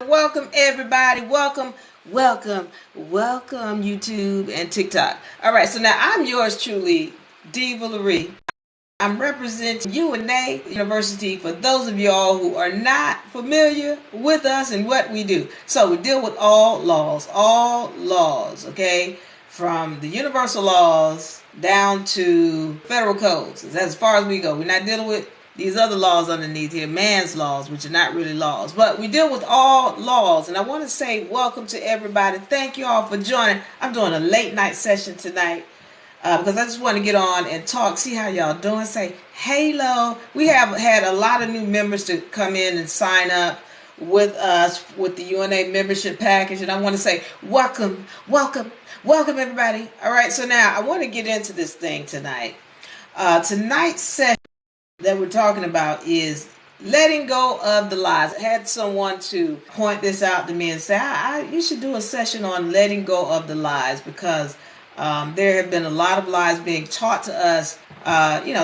welcome everybody. Welcome YouTube and TikTok. All right, so now I'm yours truly, Diva Laree. I'm representing UNA University for those of y'all who are not familiar with us and what we do. So we deal with all laws, okay? From the universal laws down to federal codes. That's as far as we go. We're not dealing with these other laws underneath here, man's laws, which are not really laws. But we deal with all laws. And I want to say welcome to everybody. Thank you all for joining. I'm doing a late night session tonight. Because I just want to get on and talk, see how y'all doing, say hello. We have had a lot of new members to come in and sign up with us with the UNA membership package, and I want to say welcome everybody. All right, so now I want to get into this thing tonight. Tonight's session that we're talking about is letting go of the lies. I had someone to point this out to me and say, you should do a session on letting go of the lies, because there have been a lot of lies being taught to us,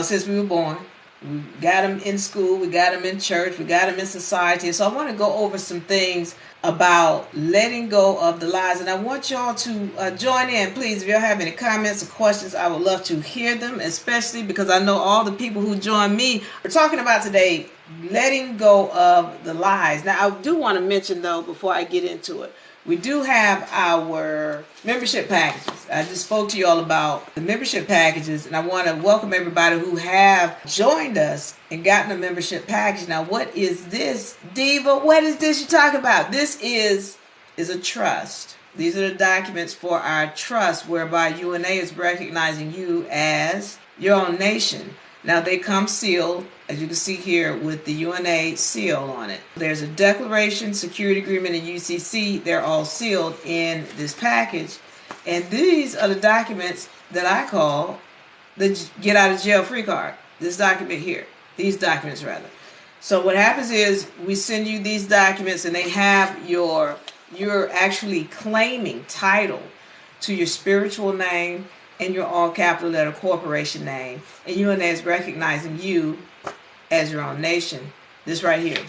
since we were born. We got them in school, we got them in church, we got them in society. So I want to go over some things about letting go of the lies. And I want y'all to join in. Please, if y'all have any comments or questions, I would love to hear them, especially because I know all the people who join me are talking about today, letting go of the lies. Now, I do want to mention, though, before I get into it, we do have our membership packages. I just spoke to you all about the membership packages, and I want to welcome everybody who have joined us and gotten a membership package. Now, what is this, Diva? What is this you're talking about? This is a trust. These are the documents for our trust, whereby UNA is recognizing you as your own nation. Now, they come sealed, as you can see here, with the UNA seal on it. There's a declaration, security agreement, and UCC. They're all sealed in this package. And these are the documents that I call the get out of jail free card. This document here. These documents, rather. So what happens is we send you these documents, and they have you're actually claiming title to your spiritual name and your all capital letter corporation name, and UNA is recognizing you as your own nation. This right here.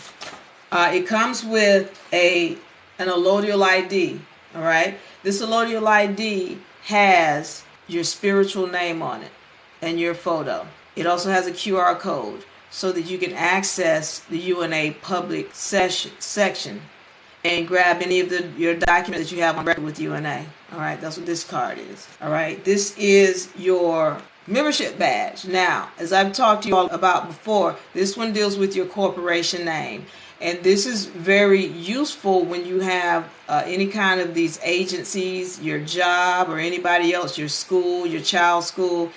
It comes with an allodial ID. All right. This allodial ID has your spiritual name on it and your photo. It also has a QR code so that you can access the UNA public section and grab any of your documents that you have on record with UNA. All right, that's what this card is. All right, this is your membership badge. Now, as I've talked to you all about before, this one deals with your corporation name. And this is very useful when you have any kind of these agencies, your job, or anybody else, your school, your child's school.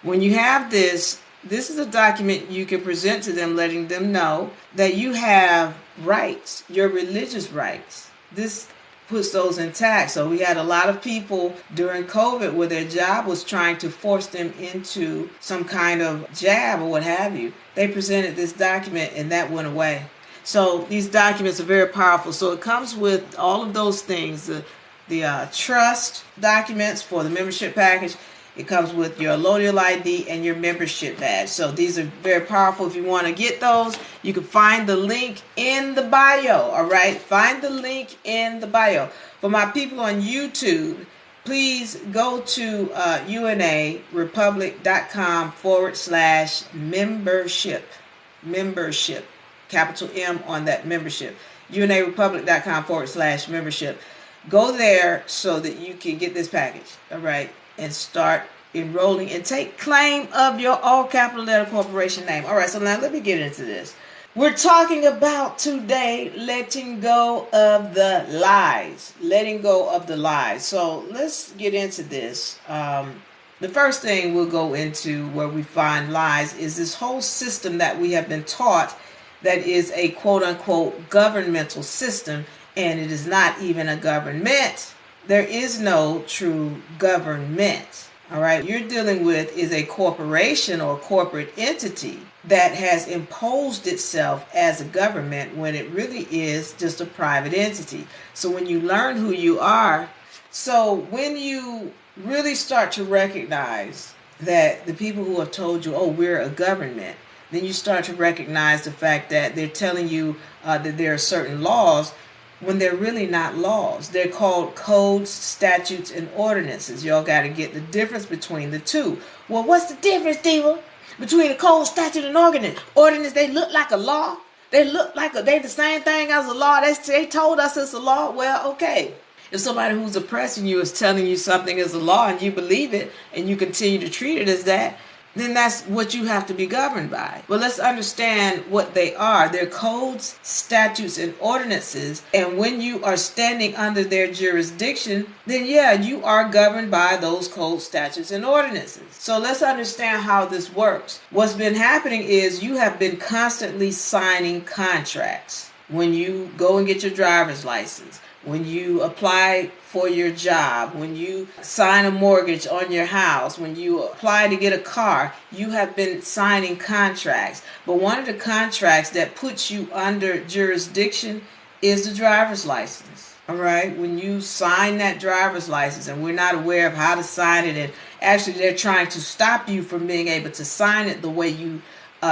When you have this is a document you can present to them, letting them know that you have rights, your religious rights. This puts those intact. So we had a lot of people during COVID where their job was trying to force them into some kind of jab or what have you. They presented this document and that went away. So these documents are very powerful. So it comes with all of those things, the trust documents for the membership package. It comes with your allodial ID and your membership badge. So these are very powerful. If you want to get those, you can find the link in the bio. All right. Find the link in the bio. For my people on YouTube, please go to UNARepublic.com/membership. Membership. Capital M on that membership. UNARepublic.com/membership. Go there so that you can get this package. All right. And start enrolling and take claim of your all capital letter corporation name. All right, so now let me get into this. We're talking about today letting go of the lies. Letting go of the lies. So let's get into this. The first thing we'll go into where we find lies is this whole system that we have been taught that is a quote unquote governmental system, and it is not even a government. There is no true government. All right. You're dealing with is a corporation or corporate entity that has imposed itself as a government when it really is just a private entity. So when you learn who you are, so when you really start to recognize that the people who have told you, oh, we're a government, then you start to recognize the fact that they're telling you that there are certain laws when they're really not laws. They're called codes, statutes, and ordinances. Y'all got to get the difference between the two. Well, what's the difference, Diva, between a code, statute, and ordinance? Ordinance, they look like a law. They look like they the same thing as a law. They told us it's a law. Well, okay. If somebody who's oppressing you is telling you something is a law and you believe it and you continue to treat it as that, then that's what you have to be governed by. But let's understand what they are. They're codes, statutes, and ordinances. And when you are standing under their jurisdiction, then yeah, you are governed by those codes, statutes, and ordinances. So let's understand how this works. What's been happening is you have been constantly signing contracts. When you go and get your driver's license, when you apply for your job, when you sign a mortgage on your house, when you apply to get a car, you have been signing contracts. But one of the contracts that puts you under jurisdiction is the driver's license. All right? When you sign that driver's license, and we're not aware of how to sign it, and actually they're trying to stop you from being able to sign it the way you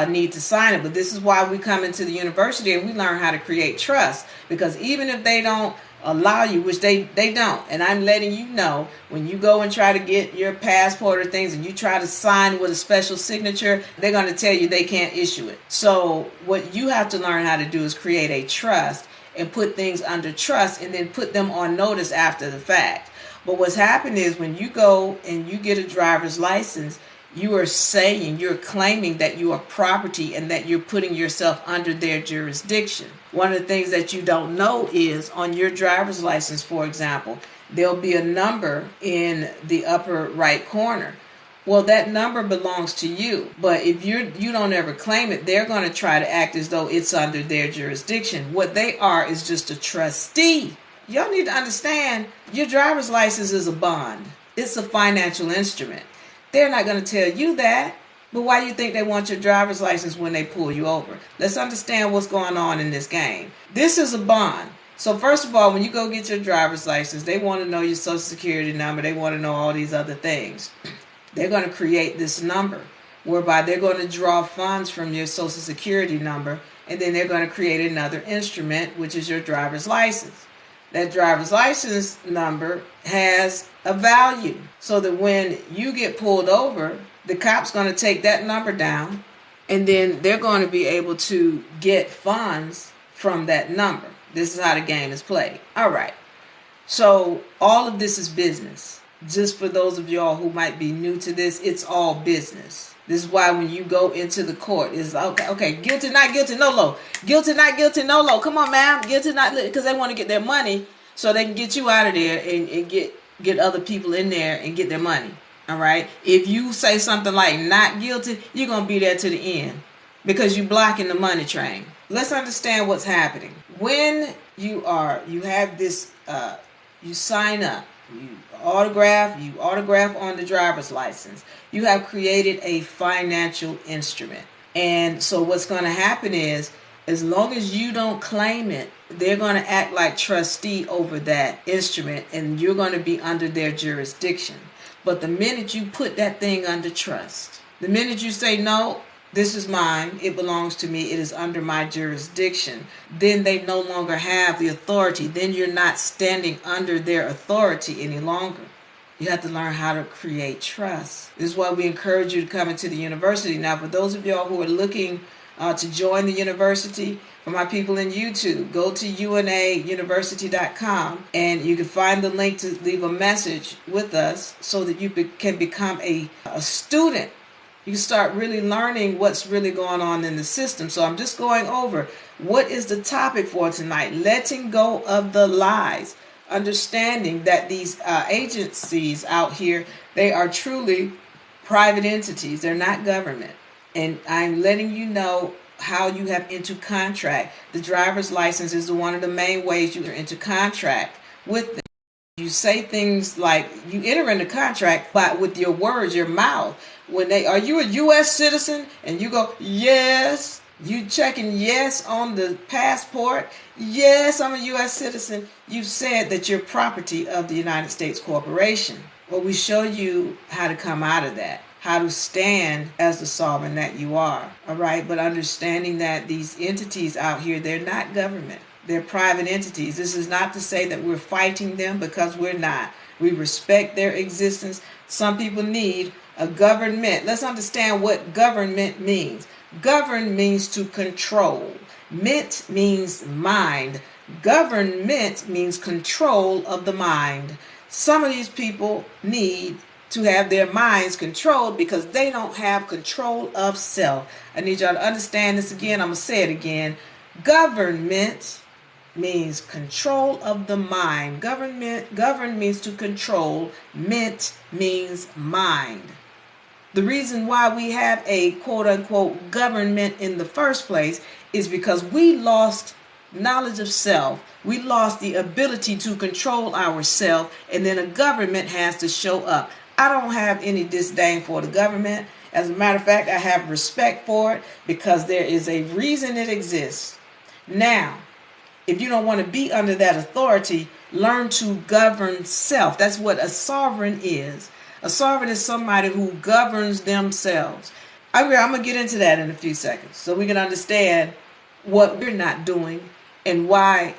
need to sign it. But this is why we come into the university and we learn how to create trust. Because even if they don't allow you, which they don't, and I'm letting you know, when you go and try to get your passport or things and you try to sign with a special signature, they're going to tell you they can't issue it. So what you have to learn how to do is create a trust and put things under trust and then put them on notice after the fact. But what's happened is when you go and you get a driver's license, you are saying, you're claiming that you are property and that you're putting yourself under their jurisdiction. One of the things that you don't know is on your driver's license, for example, there'll be a number in the upper right corner. Well, that number belongs to you. But if you don't ever claim it, they're going to try to act as though it's under their jurisdiction. What they are is just a trustee. Y'all need to understand, your driver's license is a bond. It's a financial instrument. They're not going to tell you that. But why do you think they want your driver's license when they pull you over? Let's understand what's going on in this game. This is a bond. So first of all, when you go get your driver's license, they want to know your social security number. They want to know all these other things. They're going to create this number whereby they're going to draw funds from your social security number, and then they're going to create another instrument, which is your driver's license. That driver's license number has a value so that when you get pulled over, the cop's going to take that number down, and then they're going to be able to get funds from that number. This is how the game is played. All right. So all of this is business. Just for those of y'all who might be new to this, it's all business. This is why when you go into the court, it's okay, guilty, not guilty, no low. Guilty, not guilty, no low. Come on, ma'am. Guilty, not, because they want to get their money so they can get you out of there and get other people in there and get their money. All right. If you say something like not guilty, you're going to be there to the end because you're blocking the money train. Let's understand what's happening. When you have this, you sign up, you autograph on the driver's license. You have created a financial instrument. And so what's going to happen is, as long as you don't claim it, they're going to act like trustee over that instrument, and you're going to be under their jurisdiction. But the minute you put that thing under trust, the minute you say, no, this is mine, it belongs to me, it is under my jurisdiction, then they no longer have the authority. Then you're not standing under their authority any longer. You have to learn how to create trust. This is why we encourage you to come into the university. Now, for those of y'all who are looking to join the university, for my people in YouTube, go to UNARepublic.com and you can find the link to leave a message with us so that you can become a student. You can start really learning what's really going on in the system. So I'm just going over what is the topic for tonight. Letting go of the lies. Understanding that these agencies out here, they are truly private entities. They're not government. And I'm letting you know how you have into contract. The driver's license is one of the main ways you enter into contract with them. You say things like, you enter into contract but with your words, your mouth. When are you a U.S. citizen? And you go, yes. You checking yes on the passport. Yes, I'm a U.S. citizen. You said that you're property of the United States Corporation. Well, we show you how to come out of that, how to stand as the sovereign that you are. All right. But understanding that these entities out here, they're not government. They're private entities. This is not to say that we're fighting them, because we're not. We respect their existence. Some people need a government. Let's understand what government means. Govern means to control. Ment means mind. Government means control of the mind. Some of these people need to have their minds controlled because they don't have control of self. I need y'all to understand this again. I'm going to say it again. Government means control of the mind. Govern means to control. Ment means mind. The reason why we have a quote-unquote government in the first place is because we lost knowledge of self. We lost the ability to control ourselves, and then a government has to show up. I don't have any disdain for the government. As a matter of fact, I have respect for it because there is a reason it exists. Now, if you don't want to be under that authority, learn to govern self. That's what a sovereign is. A sovereign is somebody who governs themselves. I'm going to get into that in a few seconds so we can understand what we're not doing and why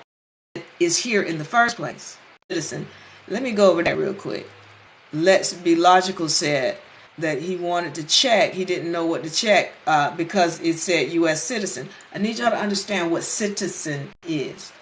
it is here in the first place. Listen, let me go over that real quick. Let's Be Logical said that he wanted to check. He didn't know what to check because it said U.S. citizen. I need y'all to understand what citizen is.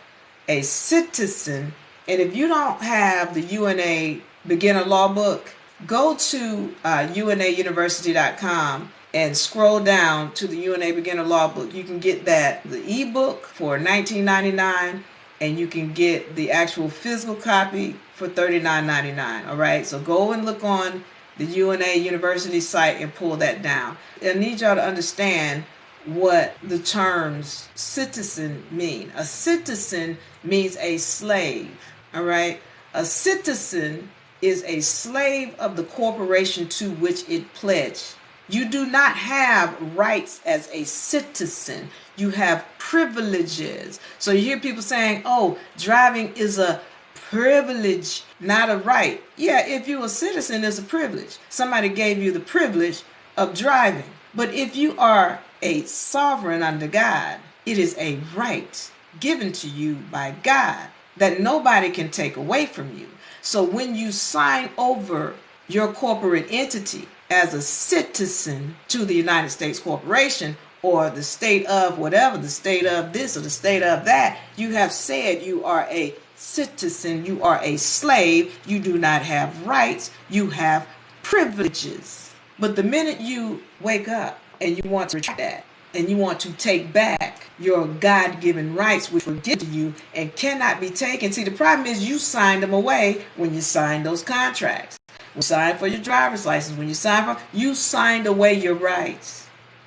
A citizen, and if you don't have the UNA beginner law book, go to UNARepublic.com and scroll down to the UNA beginner law book. You can get that, the ebook for $19.99, and you can get the actual physical copy for $39.99. All right, so go and look on the UNA University site and pull that down. I need y'all to understand what the terms citizen mean. A citizen means a slave. All right, a citizen is a slave of the corporation to which it pledged. You do not have rights as a citizen. You have privileges. So you hear people saying, oh, driving is a privilege, not a right. Yeah, if you're a citizen, it's a privilege. Somebody gave you the privilege of driving. But if you are a sovereign under God, it is a right given to you by God that nobody can take away from you. So when you sign over your corporate entity as a citizen to the United States Corporation, or the state of whatever, the state of this or the state of that, you have said you are a citizen, you are a slave, you do not have rights, you have privileges. But the minute you wake up and you want to retract that, and you want to take back your God-given rights, which were given to you and cannot be taken. See, the problem is you signed them away when you signed those contracts. When you signed for your driver's license, when you signed away your rights.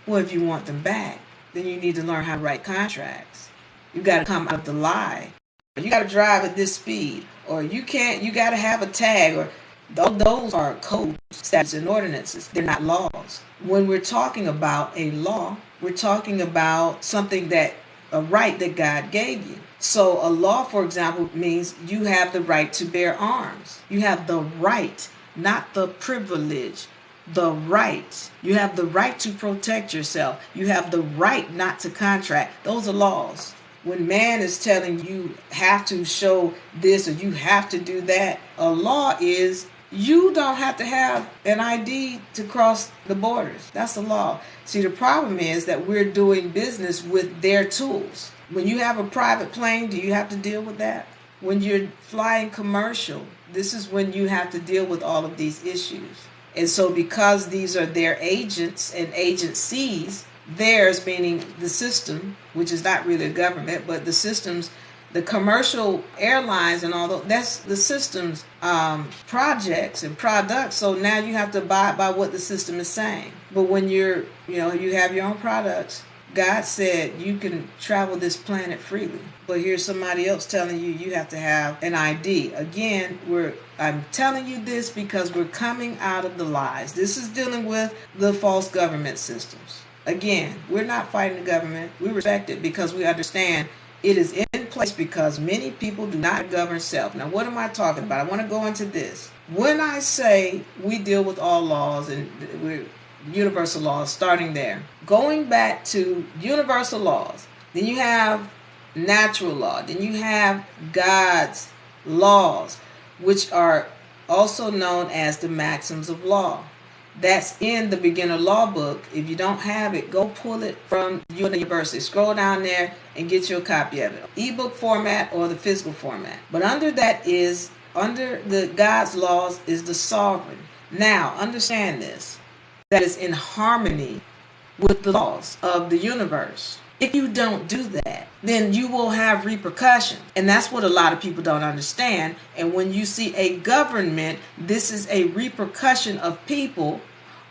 Well, if you want them back, then you need to learn how to write contracts. You got to come out of the lie. You got to drive at this speed, or you can't. You got to have a tag, or those are codes, statutes, and ordinances. They're not laws. When we're talking about a law, we're talking about something a right that God gave you. So a law, for example, means you have the right to bear arms. You have the right, not the privilege. The right. You have the right to protect yourself. You have the right not to contract. Those are laws. When man is telling you have to show this or you have to do that, a law is you don't have to have an ID to cross the borders. That's the law. See, the problem is that we're doing business with their tools. When you have a private plane, do you have to deal with that? When you're flying commercial, this is when you have to deal with all of these issues. And so because these are their agents and agencies, theirs meaning the system, which is not really a government, but the systems, the commercial airlines and all that's the system's projects and products. So now you have to abide by what the system is saying. But when you have your own products, God said you can travel this planet freely. But here's somebody else telling you have to have an ID. Again, I'm telling you this because we're coming out of the lies. This is dealing with the false government systems. Again, we're not fighting the government. We respect it because we understand it is in place because many people do not govern self. Now, what am I talking about? I want to go into this. When I say we deal with all laws and we're universal laws, starting there, going back to universal laws, then you have natural law. Then you have God's laws, which are also known as the maxims of law. That's in the beginner law book. If you don't have it, go pull it from University. Scroll down there and get your copy of it. Ebook format or the physical format. But under the God's laws is the sovereign. Now, understand this. That is in harmony with the laws of the universe. If you don't do that, then you will have repercussion. And that's what a lot of people don't understand. And when you see a government, this is a repercussion of people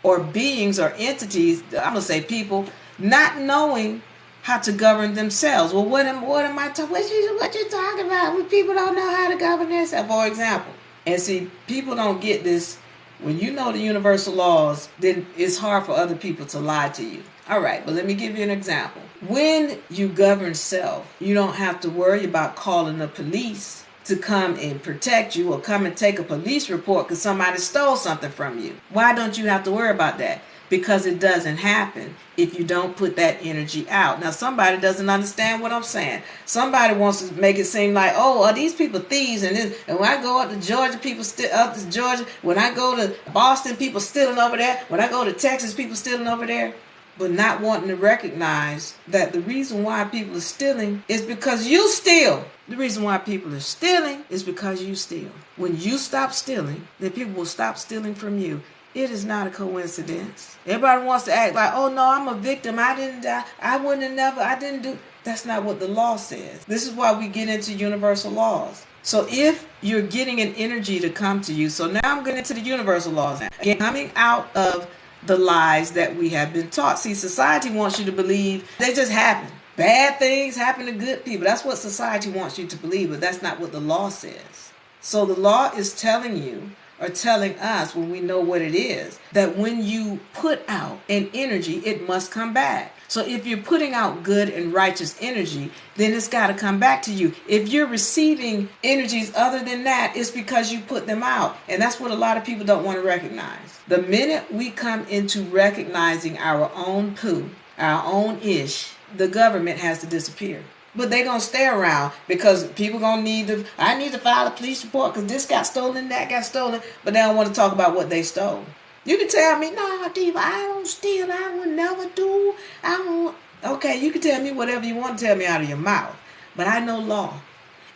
or beings or entities, I'm going to say people, not knowing how to govern themselves. Well, what am I talking? What you talking about? When people don't know how to govern themselves, for example. And see, people don't get this. When you know the universal laws, then it's hard for other people to lie to you. All right, but let me give you an example. When you govern self, you don't have to worry about calling the police to come and protect you or come and take a police report because somebody stole something from you. Why don't you have to worry about that? Because it doesn't happen if you don't put that energy out. Now, somebody doesn't understand what I'm saying. Somebody wants to make it seem like, oh, are these people thieves? And when I go up to Georgia, people up to Georgia. When I go to Boston, people stealing over there. When I go to Texas, people stealing over there. But not wanting to recognize that the reason why people are stealing is because you steal. The reason why people are stealing is because you steal. When you stop stealing, then people will stop stealing from you. It is not a coincidence. Everybody wants to act like, oh no, I'm a victim. I didn't die. I didn't do. That's not what the law says. This is why we get into universal laws. So if you're getting an energy to come to you, so now I'm getting into the universal laws now. Again, coming out of the lies that we have been taught. See, society wants you to believe they just happen. Bad things happen to good people. That's what society wants you to believe, but that's not what the law says. So the law is telling you, or telling us when we know what it is, that when you put out an energy, it must come back. So if you're putting out good and righteous energy, then it's got to come back to you. If you're receiving energies other than that, it's because you put them out. And that's what a lot of people don't want to recognize. The minute we come into recognizing our own poo, our own ish, the government has to disappear. But they're going to stay around because people going to I need to file a police report because this got stolen, that got stolen. But they don't want to talk about what they stole. You can tell me, no, Diva, I don't steal. I would never do. I don't. Okay, you can tell me whatever you want to tell me out of your mouth. But I know law.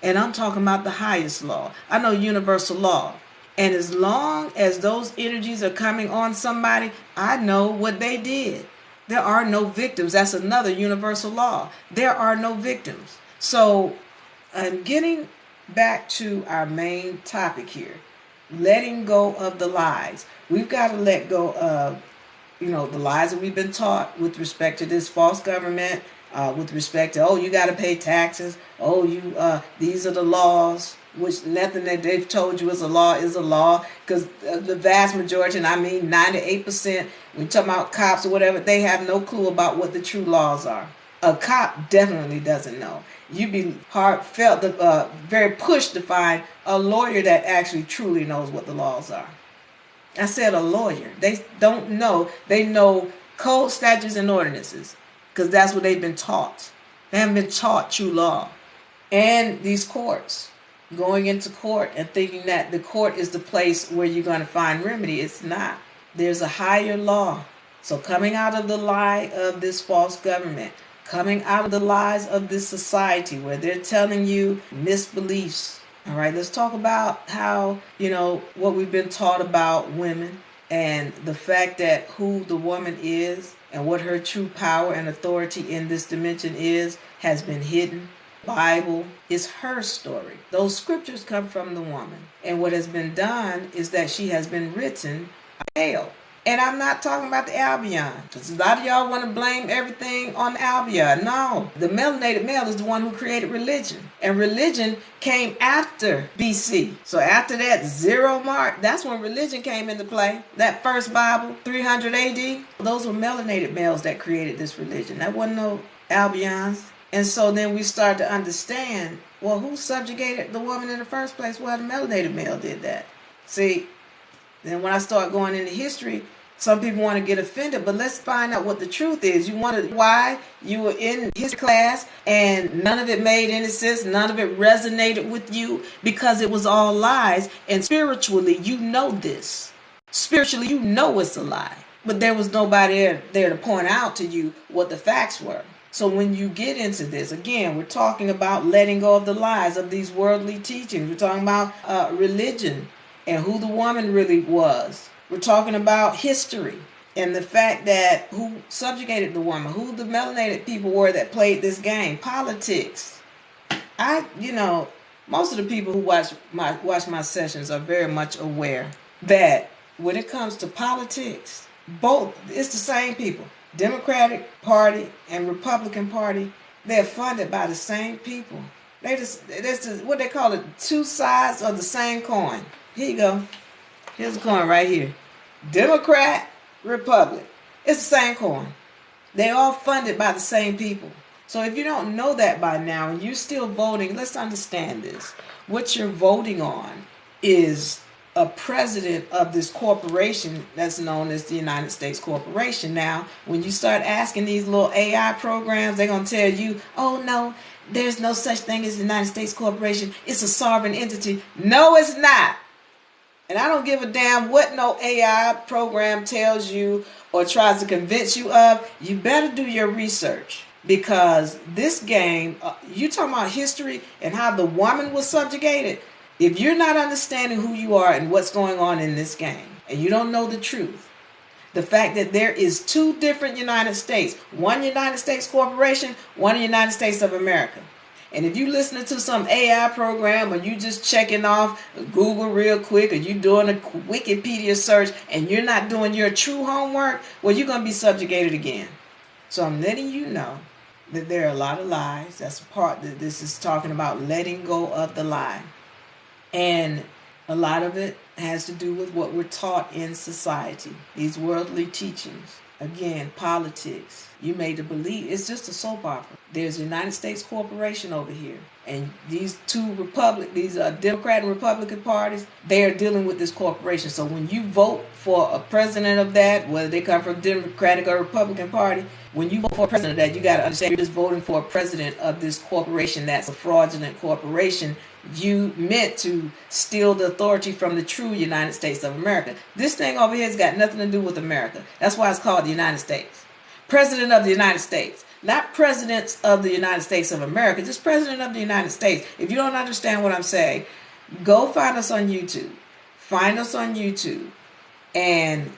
And I'm talking about the highest law. I know universal law. And as long as those energies are coming on somebody, I know what they did. There are no victims. That's another universal law. There are no victims. So getting back to our main topic here, letting go of the lies. We've got to let go of, the lies that we've been taught with respect to this false government, with respect to, you got to pay taxes. These are the laws, which nothing that they've told you is a law, because the vast majority, and I mean 98%, when you talk about cops or whatever, they have no clue about what the true laws are. A cop definitely doesn't know. You'd be very pushed to find a lawyer that actually truly knows what the laws are. I said a lawyer. They don't know. They know code, statutes, and ordinances, because that's what they've been taught. They haven't been taught true law. And these courts, going into court and thinking that the court is the place where you're going to find remedy. It's not. There's a higher law. So coming out of the lie of this false government, coming out of the lies of this society where they're telling you misbeliefs. All right, let's talk about how, what we've been taught about women and the fact that who the woman is and what her true power and authority in this dimension is has been hidden. Bible is her story. Those scriptures come from the woman. And what has been done is that she has been written a male. And I'm not talking about the Albion, because a lot of y'all want to blame everything on the Albion. No, the melanated male is the one who created religion. And religion came after BC. So after that 0 mark, that's when religion came into play. That first Bible, 300 AD, those were melanated males that created this religion. That wasn't no Albions. And so then we start to understand, well, who subjugated the woman in the first place? Well, the melanated male did that. See, then when I start going into history, Some people want to get offended, but let's find out what the truth is. You wonder why you were in his class and none of it made any sense, none of it resonated with you, because it was all lies. And spiritually, you know this. Spiritually, you know it's a lie. But there was nobody there to point out to you what the facts were. So when you get into this, again, we're talking about letting go of the lies of these worldly teachings. We're talking about religion and who the woman really was. We're talking about history and the fact that who subjugated the woman, who the melanated people were that played this game, politics. Most of the people who watch my sessions are very much aware that when it comes to politics, it's the same people. Democratic Party and Republican Party, they're funded by the same people. That's what they call it, two sides of the same coin. Here you go. Here's the coin right here. Democrat, Republic. It's the same coin. They're all funded by the same people. So if you don't know that by now and you're still voting, let's understand this. What you're voting on is a president of this corporation that's known as the United States Corporation. Now, when you start asking these little AI programs, they're going to tell you, oh no, there's no such thing as the United States Corporation. It's a sovereign entity. No, it's not. And I don't give a damn what no AI program tells you or tries to convince you of. You better do your research, because this game, you talking about history and how the woman was subjugated. If you're not understanding who you are and what's going on in this game, and you don't know the truth, the fact that there is two different United States, one United States Corporation, one United States of America. And if you listening to some AI program, or you just checking off Google real quick, or you doing a Wikipedia search and you're not doing your true homework, well, you're going to be subjugated again. So I'm letting you know that there are a lot of lies. That's a part that this is talking about, letting go of the lie. And a lot of it has to do with what we're taught in society. These worldly teachings. Again, politics. You made to believe it's just a soap opera. There's a United States Corporation over here. And these two these Democrat and Republican parties, they are dealing with this corporation. So when you vote for a president of that, whether they come from Democratic or Republican Party, when you vote for a president of that, you got to understand you're just voting for a president of this corporation that's a fraudulent corporation. You meant to steal the authority from the true United States of America. This thing over here has got nothing to do with America. That's why it's called the United States. President of the United States. Not presidents of the United States of America, just president of the United States. If you don't understand what I'm saying, go find us on YouTube. Find us on YouTube and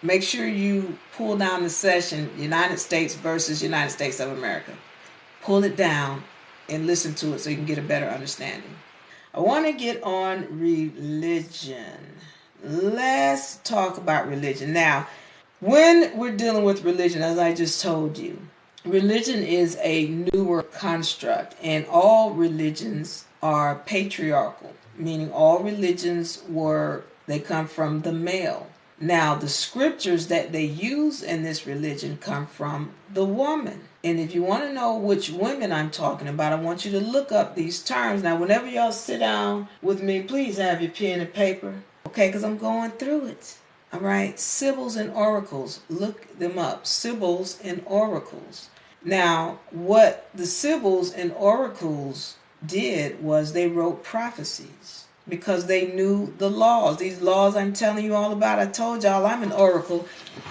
make sure you pull down the session, United States versus United States of America. Pull it down and listen to it so you can get a better understanding. I want to get on religion. Let's talk about religion. Now, when we're dealing with religion, as I just told you, religion is a newer construct, and all religions are patriarchal, meaning all religions they come from the male. Now, the scriptures that they use in this religion come from the woman. And if you want to know which women I'm talking about, I want you to look up these terms. Now, whenever y'all sit down with me, please have your pen and paper, okay, because I'm going through it. All right, Sibyls and oracles, look them up, Sibyls and oracles. Now, what the Sibyls and oracles did was they wrote prophecies because they knew the laws. These laws I'm telling you all about, I told y'all I'm an oracle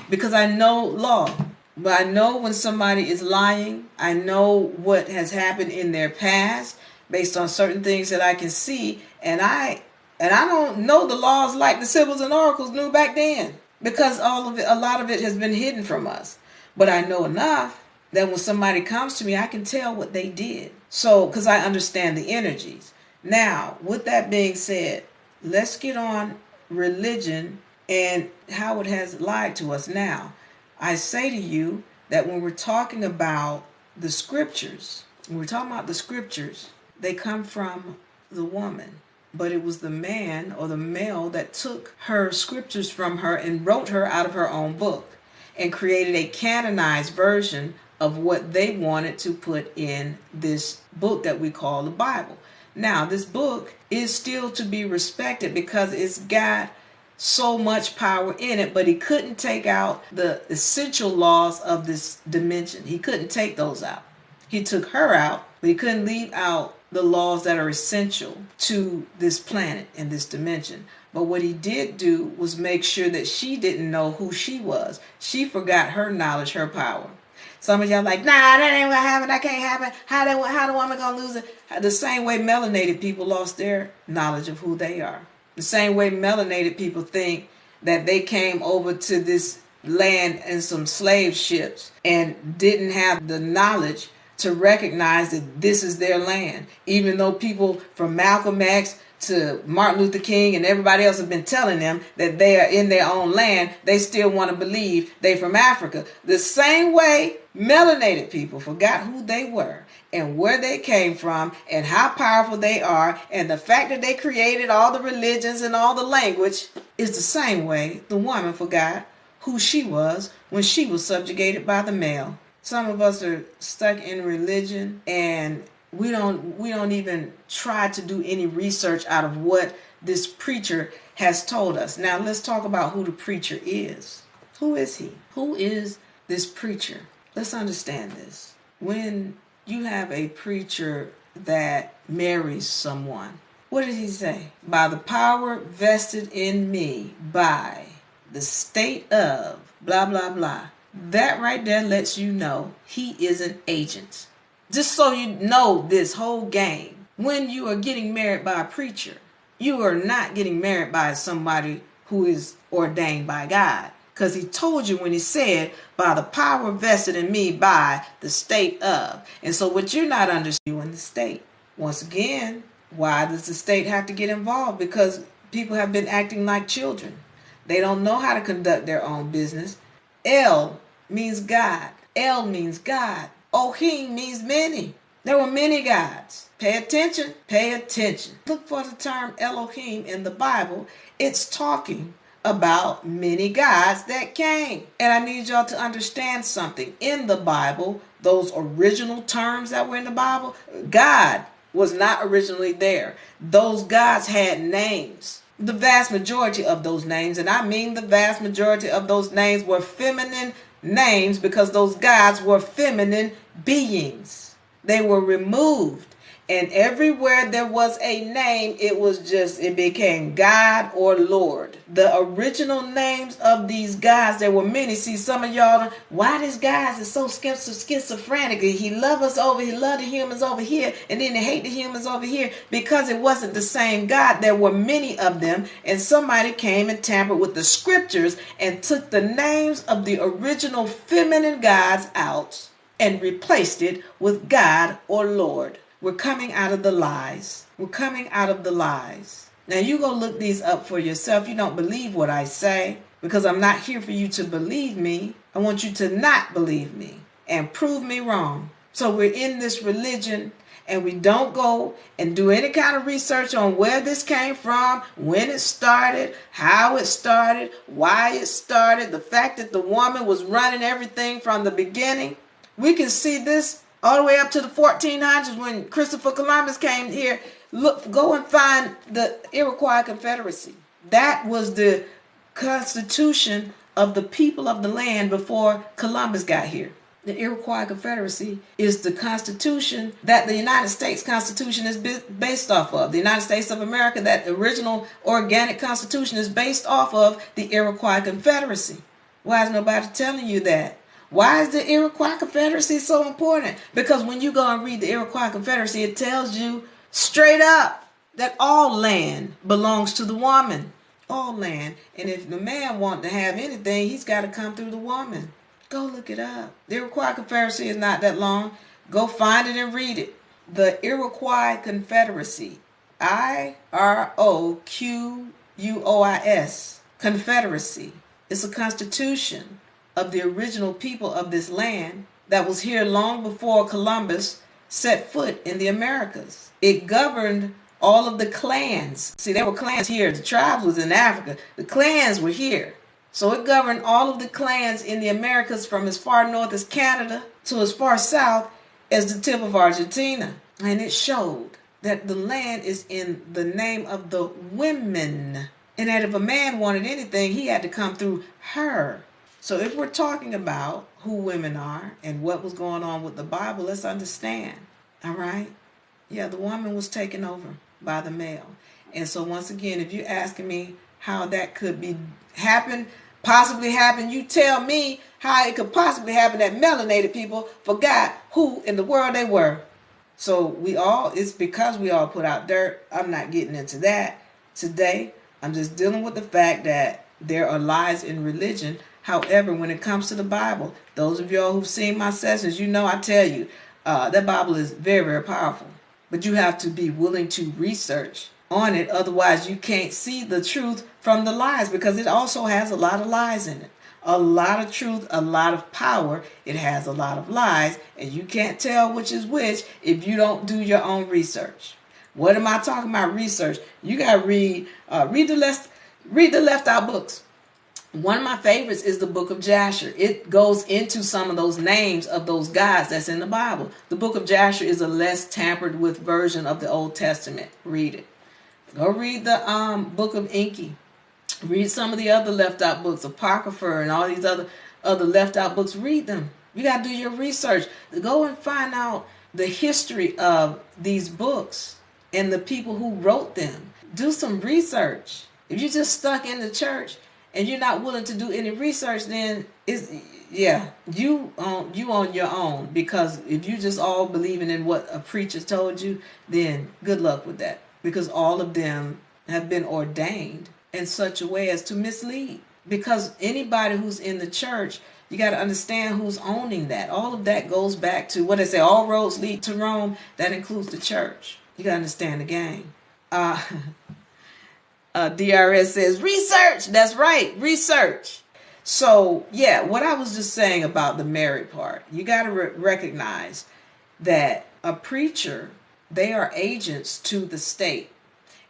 because I know law. But I know when somebody is lying. I know what has happened in their past based on certain things that I can see, and I don't know the laws like the Sibyls and oracles knew back then, because a lot of it has been hidden from us. But I know enough that when somebody comes to me, I can tell what they did. So, because I understand the energies. Now, with that being said, let's get on religion and how it has lied to us. Now, I say to you that when we're talking about the scriptures, they come from the woman. But it was the man or the male that took her scriptures from her and wrote her out of her own book and created a canonized version of what they wanted to put in this book that we call the Bible. Now, this book is still to be respected because it's got so much power in it, but he couldn't take out the essential laws of this dimension. He couldn't take those out. He took her out, but he couldn't leave out the laws that are essential to this planet and this dimension. But what he did do was make sure that she didn't know who she was. She forgot her knowledge, her power. Some of y'all like, nah, that ain't gonna happen. That can't happen. How the woman gonna lose it? The same way melanated people lost their knowledge of who they are. The same way melanated people think that they came over to this land in some slave ships and didn't have the knowledge to recognize that this is their land. Even though people from Malcolm X to Martin Luther King and everybody else have been telling them that they are in their own land, they still want to believe they from Africa. The same way melanated people forgot who they were and where they came from and how powerful they are, and the fact that they created all the religions and all the language, is the same way the woman forgot who she was when she was subjugated by the male. Some of us are stuck in religion, and we don't even try to do any research out of what this preacher has told us. Now let's talk about who the preacher is. Who is he? Who is this preacher? Let's understand this. When you have a preacher that marries someone, what did he say? By the power vested in me by the state of blah, blah, blah. That right there lets you know he is an agent. Just so you know this whole game. When you are getting married by a preacher, you are not getting married by somebody who is ordained by God. Because he told you when he said, by the power vested in me by the state of. And so what you're not understanding in the state. Once again, why does the state have to get involved? Because people have been acting like children. They don't know how to conduct their own business. El means God. El means God. Ohim means many. There were many gods. Pay attention. Pay attention. Look for the term Elohim in the Bible. It's talking about many gods that came. And I need y'all to understand something. In the Bible, those original terms that were in the Bible, God was not originally there. Those gods had names. The vast majority of those names, and I mean the vast majority of those names, were feminine names because those gods were feminine beings. They were removed. And everywhere there was a name, it became God or Lord. The original names of these gods, there were many. See, some of y'all, why this guy is so schizophrenic? He love us over, he love the humans over here, and then he hate the humans over here, because it wasn't the same God. There were many of them, and somebody came and tampered with the scriptures and took the names of the original feminine gods out and replaced it with God or Lord. We're coming out of the lies. We're coming out of the lies. Now you go look these up for yourself. You don't believe what I say, because I'm not here for you to believe me. I want you to not believe me and prove me wrong. So we're in this religion, and we don't go and do any kind of research on where this came from, when it started, how it started, why it started, the fact that the woman was running everything from the beginning. We can see this all the way up to the 1400s when Christopher Columbus came here. Look, go and find the Iroquois Confederacy. That was the constitution of the people of the land before Columbus got here. The Iroquois Confederacy is the constitution that the United States Constitution is based off of. The United States of America, that original organic constitution, is based off of the Iroquois Confederacy. Why is nobody telling you that? Why is the Iroquois Confederacy so important? Because when you go and read the Iroquois Confederacy, it tells you straight up that all land belongs to the woman. All land. And if the man wants to have anything, he's got to come through the woman. Go look it up. The Iroquois Confederacy is not that long. Go find it and read it. The Iroquois Confederacy. IROQUOIS. Confederacy. It's a constitution of the original people of this land that was here long before Columbus set foot in the Americas. It governed all of the clans. See, there were clans here. The tribes was in Africa. The clans were here. So it governed all of the clans in the Americas from as far north as Canada to as far south as the tip of Argentina. And it showed that the land is in the name of the women. And that if a man wanted anything, he had to come through her. So if we're talking about who women are and what was going on with the Bible, let's understand. All right? Yeah, the woman was taken over by the male. And so once again, if you're asking me how that could be possibly happen, you tell me how it could possibly happen that melanated people forgot who in the world they were. So it's because we all put out dirt. I'm not getting into that today. I'm just dealing with the fact that there are lies in religion. However, when it comes to the Bible, those of y'all who've seen my sessions, I tell you, that Bible is very, very powerful. But you have to be willing to research on it. Otherwise, you can't see the truth from the lies, because it also has a lot of lies in it. A lot of truth, a lot of power. It has a lot of lies, and you can't tell which is which if you don't do your own research. What am I talking about? Research. You got to read the left out books. One of my favorites is the book of Jasher. It goes into some of those names of those gods that's in the Bible. The book of Jasher is a less tampered with version of the Old Testament. Read it. Go read the book of Enki. Read some of the other left out books, Apocrypha and all these other left out books. Read them. You got to do your research. Go and find out the history of these books and the people who wrote them. Do some research. If you're just stuck in the church and you're not willing to do any research, then you on your own. Because if you just all believing in what a preacher told you, then good luck with that. Because all of them have been ordained in such a way as to mislead. Because anybody who's in the church, you got to understand who's owning that. All of that goes back to what they say, all roads lead to Rome. That includes the church. You got to understand the game. DRS says, research. That's right, research. So, what I was just saying about the married part, you got to recognize that a preacher, they are agents to the state.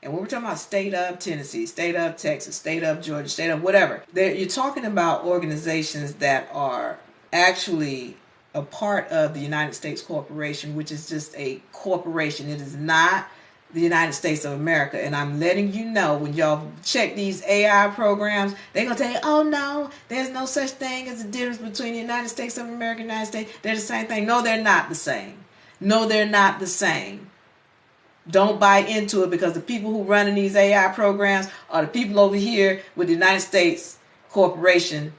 And when we're talking about state of Tennessee, state of Texas, state of Georgia, state of whatever, you're talking about organizations that are actually a part of the United States Corporation, which is just a corporation. It is not the United States of America. And I'm letting you know, when y'all check these AI programs, they're going to tell you, oh no, there's no such thing as a difference between the United States of America and the United States. They're the same thing. No, they're not the same. No, they're not the same. Don't buy into it, because the people who run in these AI programs are the people over here with the United States Corporation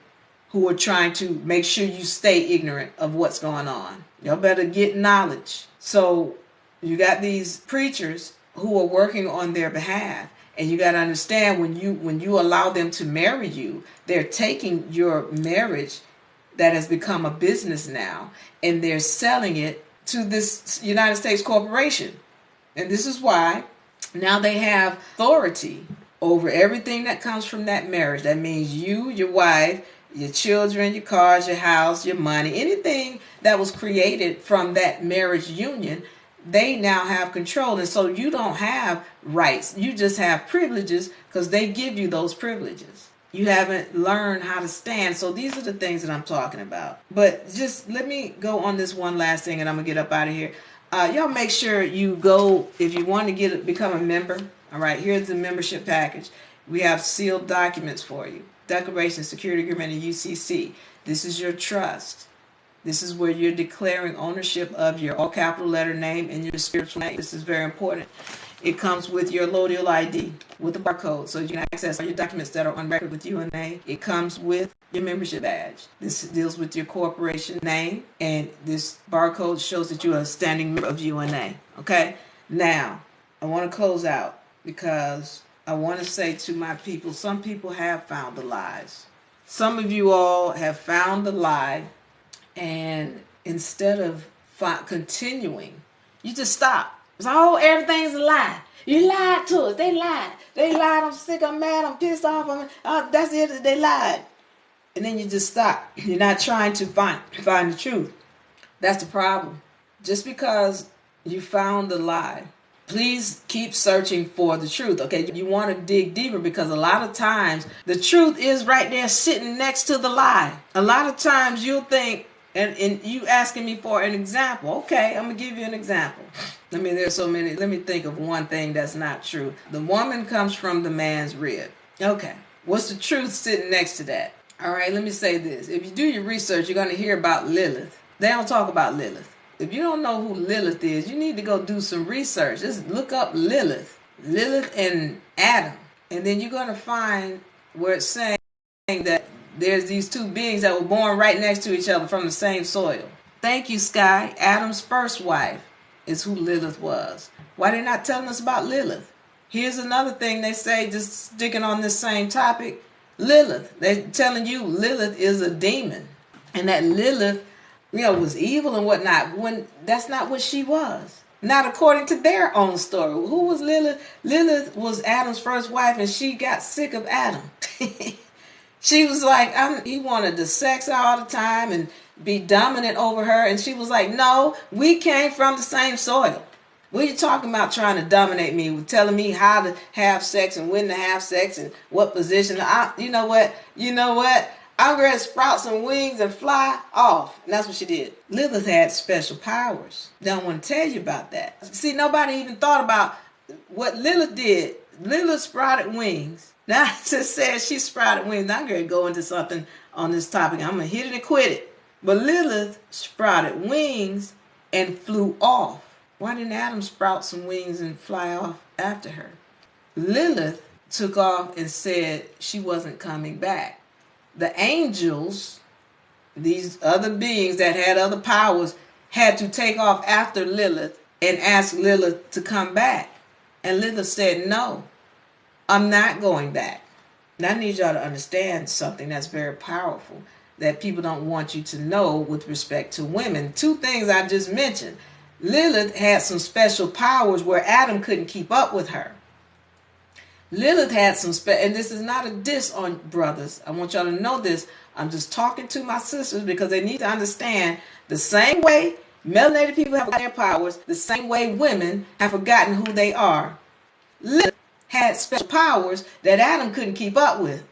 who are trying to make sure you stay ignorant of what's going on. Y'all better get knowledge. So you got these preachers who are working on their behalf, and you got to understand, when you allow them to marry you, they're taking your marriage that has become a business now, and they're selling it to this United States corporation. And this is why now they have authority over everything that comes from that marriage. That means you, your wife, your children, your cars, your house, your money, anything that was created from that marriage union, they now have control. And so you don't have rights. You just have privileges, because they give you those privileges. You haven't learned how to stand. So these are the things that I'm talking about. But just let me go on this one last thing, and I'm going to get up out of here. Y'all make sure you go, if you want to become a member. All right, here's the membership package. We have sealed documents for you. Declaration, Security Agreement, and UCC. This is your trust. This is where you're declaring ownership of your all capital letter name and your spiritual name. This is very important. It comes with your Lodial ID with the barcode, so you can access all your documents that are on record with UNA. It comes with your membership badge. This deals with your corporation name, and this barcode shows that you are a standing member of UNA. Okay? Now, I want to close out, because I want to say to my people, some people have found the lies. Some of you all have found the lie, and instead of continuing, you just stop. It's everything's a lie. You lied to us. They lied. I'm sick. I'm mad. I'm pissed off. That's it. They lied. And then you just stop. You're not trying to find the truth. That's the problem. Just because you found the lie, please keep searching for the truth. Okay, you want to dig deeper, because a lot of times the truth is right there sitting next to the lie. A lot of times you'll think, and you asking me for an example. Okay, I'm going to give you an example. There's so many. Let me think of one thing that's not true. The woman comes from the man's rib. Okay. What's the truth sitting next to that? All right, let me say this. If you do your research, you're going to hear about Lilith. They don't talk about Lilith. If you don't know who Lilith is, you need to go do some research. Just look up Lilith. Lilith and Adam. And then you're going to find where it's saying that there's these two beings that were born right next to each other from the same soil. Thank you, Sky. Adam's first wife is who Lilith was. Why they not telling us about Lilith? Here's another thing they say, just sticking on this same topic. Lilith. They're telling you Lilith is a demon. And that Lilith, was evil and whatnot. When that's not what she was. Not according to their own story. Who was Lilith? Lilith was Adam's first wife, and she got sick of Adam. She was like, he wanted to sex her all the time and be dominant over her. And she was like, no, we came from the same soil. What are you talking about trying to dominate me? With telling me how to have sex and when to have sex and what position. You know what? I'm going to sprout some wings and fly off. And that's what she did. Lilith had special powers. Don't want to tell you about that. See, nobody even thought about what Lilith did. Lilith sprouted wings. Now, I just said she sprouted wings. Now I'm going to go into something on this topic. I'm going to hit it and quit it. But Lilith sprouted wings and flew off. Why didn't Adam sprout some wings and fly off after her? Lilith took off and said she wasn't coming back. The angels, these other beings that had other powers, had to take off after Lilith and ask Lilith to come back. And Lilith said, no, I'm not going back. Now I need y'all to understand something that's very powerful that people don't want you to know with respect to women. Two things I just mentioned. Lilith had some special powers where Adam couldn't keep up with her. Lilith had some and this is not a diss on brothers. I want y'all to know this. I'm just talking to my sisters because they need to understand the same way melanated people have forgotten their powers, the same way women have forgotten who they are. Lilith had special powers that Adam couldn't keep up with.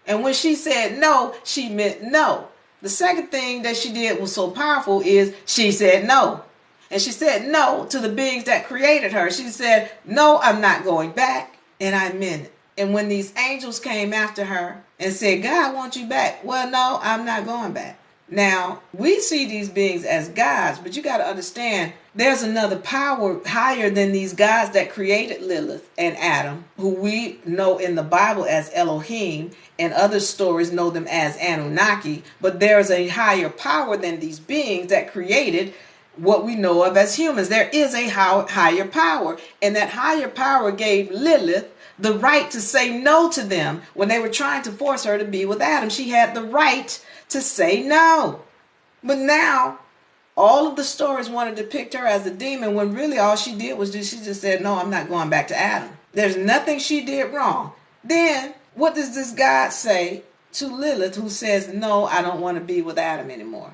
And when she said no, she meant no. The second thing that she did was so powerful is she said no. And she said no to the beings that created her. She said, no, I'm not going back. And I meant it. And when these angels came after her and said, God wants you back. Well, no, I'm not going back. Now, we see these beings as gods, but you got to understand there's another power higher than these gods that created Lilith and Adam, who we know in the Bible as Elohim, and other stories know them as Anunnaki. But there's a higher power than these beings that created what we know of as humans. There is a higher power, and that higher power gave Lilith the right to say no to them when they were trying to force her to be with Adam. She had the right to say no. But now all of the stories want to depict her as a demon when really all she did was she just said, no, I'm not going back to Adam. There's nothing she did wrong. Then what does this God say to Lilith, who says, no, I don't want to be with Adam anymore?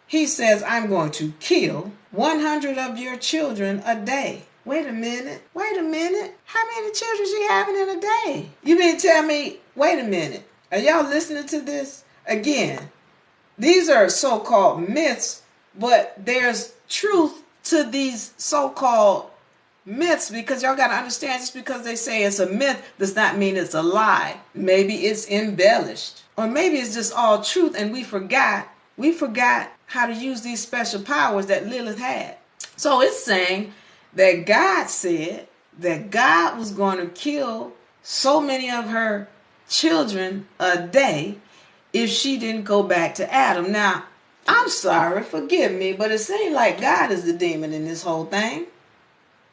He says, I'm going to kill 100 of your children a day. Wait a minute. How many children she having in a day? You mean tell me, wait a minute. Are y'all listening to this? Again, these are so-called myths, but there's truth to these so-called myths, because y'all got to understand, just because they say it's a myth does not mean it's a lie. Maybe it's embellished, or maybe it's just all truth and we forgot how to use these special powers that Lilith had. So it's saying that God said that God was going to kill so many of her children a day if she didn't go back to Adam. Now, I'm sorry, forgive me, but it seems like God is the demon in this whole thing.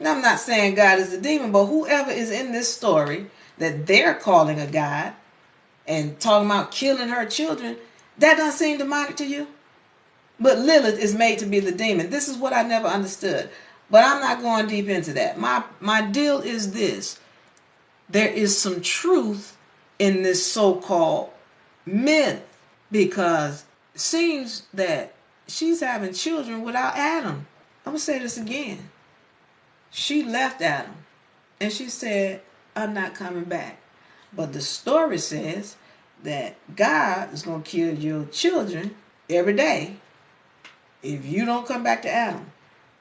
And I'm not saying God is the demon, but whoever is in this story that they're calling a God and talking about killing her children, that doesn't seem demonic to you? But Lilith is made to be the demon. This is what I never understood. But I'm not going deep into that. My deal is this. There is some truth in this so-called myth, because it seems that she's having children without Adam. I'm going to say this again. She left Adam and she said, I'm not coming back. But the story says that God is going to kill your children every day if you don't come back to Adam.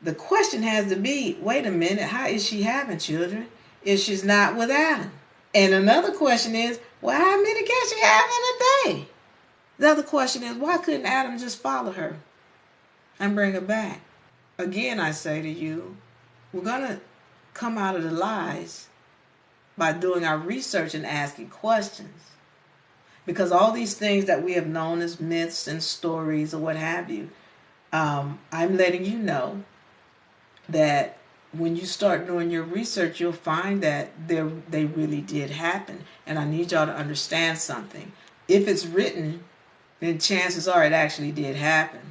The question has to be, wait a minute, how is she having children if she's not with Adam? And another question is, well, how many can she have in a day? The other question is, why couldn't Adam just follow her and bring her back? Again, I say to you, we're going to come out of the lies by doing our research and asking questions. Because all these things that we have known as myths and stories or what have you, I'm letting you know that when you start doing your research, you'll find that they really did happen. And I need y'all to understand something. If it's written, then chances are it actually did happen.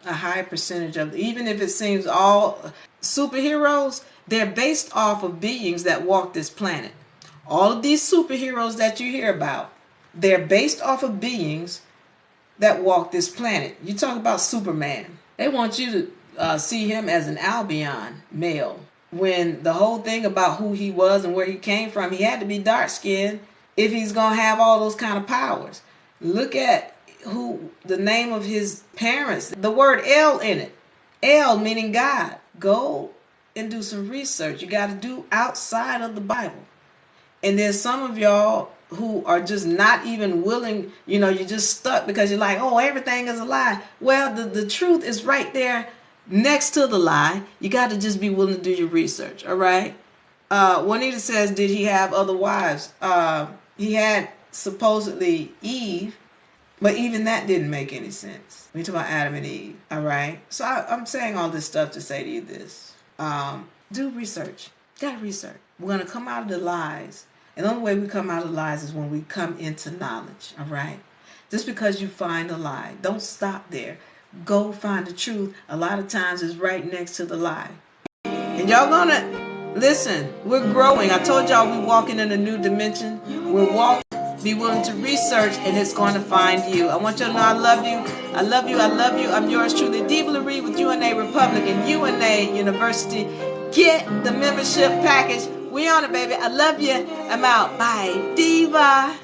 A high percentage of, even if it seems all superheroes, they're based off of beings that walk this planet. All of these superheroes that you hear about, they're based off of beings that walk this planet. You talk about Superman. They want you to see him as an Albion male. When the whole thing about who he was and where he came from, he had to be dark skinned if he's going to have all those kind of powers. Look at who the name of his parents, the word El in it. El meaning God. Go and do some research. You got to do outside of the Bible. And there's some of y'all who are just not even willing, you're just stuck because you're like, oh, everything is a lie. Well, the truth is right there next to the lie. You got to just be willing to do your research, all right? Juanita says, did he have other wives? He had supposedly Eve, but even that didn't make any sense. We talk about Adam and Eve, all right? So I'm saying all this stuff to say to you this. Do research. You got to research. We're going to come out of the lies. And the only way we come out of lies is when we come into knowledge, all right? Just because you find a lie, don't stop there. Go find the truth. A lot of times it's right next to the lie. And y'all gonna, listen, we're growing. I told y'all we're walking in a new dimension. We're walking. Be willing to research, and it's going to find you. I want you to know I love you. I love you. I love you. I'm yours truly, Diva Laree with UNARepublic and UNA University. Get the membership package. We on it, baby. I love you. I'm out. Bye. Diva.